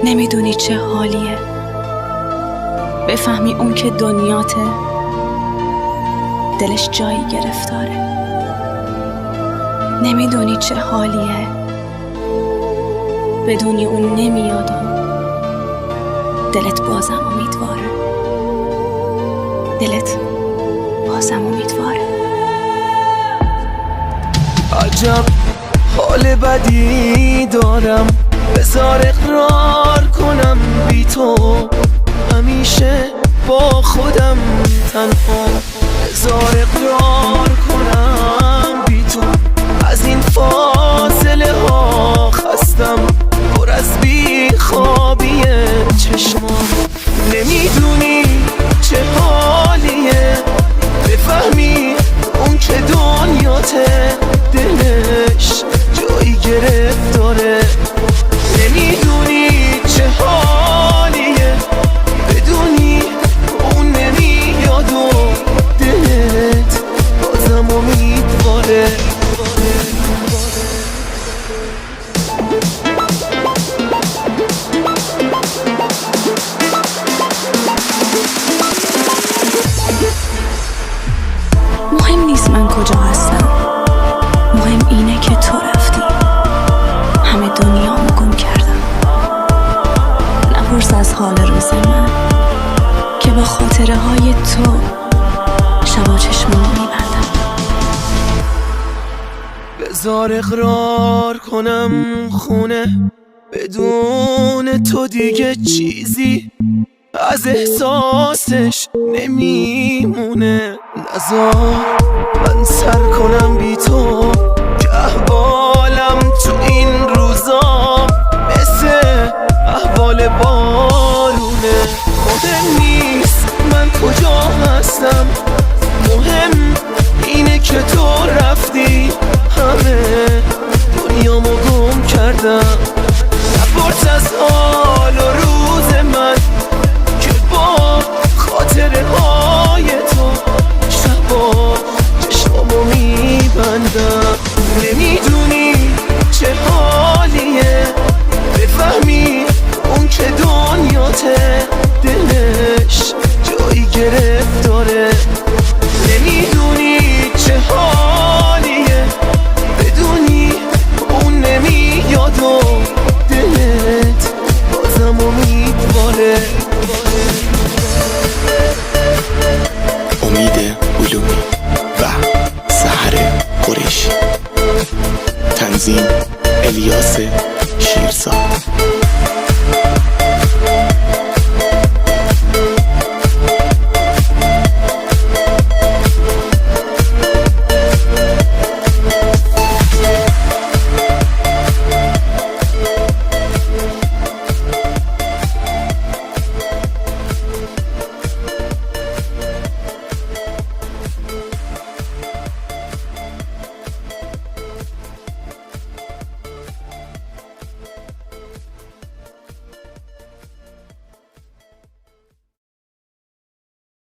نمیدونی چه حالیه بفهمی اون که دنیاته دلش جایی گرفتاره. نمیدونی چه حالیه بدونی اون نمیاد و دلت بازم امیدواره. دلت بازم امیدواره. عجب حال بدی دارم، بذار اقرار کنم بی تو همیشه با خودم تنها. بذار اقرار کنم بی تو از این فاصله ها خستم، پر از بی خوابی چشمام. نمیدونی چه حالیه بفهمی اون که دنیاته دلش جایی گرفتاره. نمیدونی چه حالیه بدونی اون نمیاد و دلت بازم امیدواره. مهم نیست من کجا هستم، مهم اینه که تو رفتی. همه دنیامو گم کردم. نپرس از حال روز من که با خاطره های تو شبا چشمامو میبندم. بذار اقرار کنم خونه بدون تو دیگه چیزی از احساسش نمیمونه. نذار من سر کنم بی تو که احوالم تو این روزا مثل احوال بارونه. مهم نیست من کجا هستم، مهم اینه که تو رفتی. همه دنیامو گم کردم. نپرس از حال و روز من که با خاطره های تو شبا چشمامو میبندم. نمیدونی چه حالیه بفهمی اون که دنیاته دلش جایی گرفتاره. نمیدونی چه حالیه بدونی اون نمیاد و دلت بازم امیدواره. امید علومی و سحر قریشی. تنظیم الیاس شیرزاد.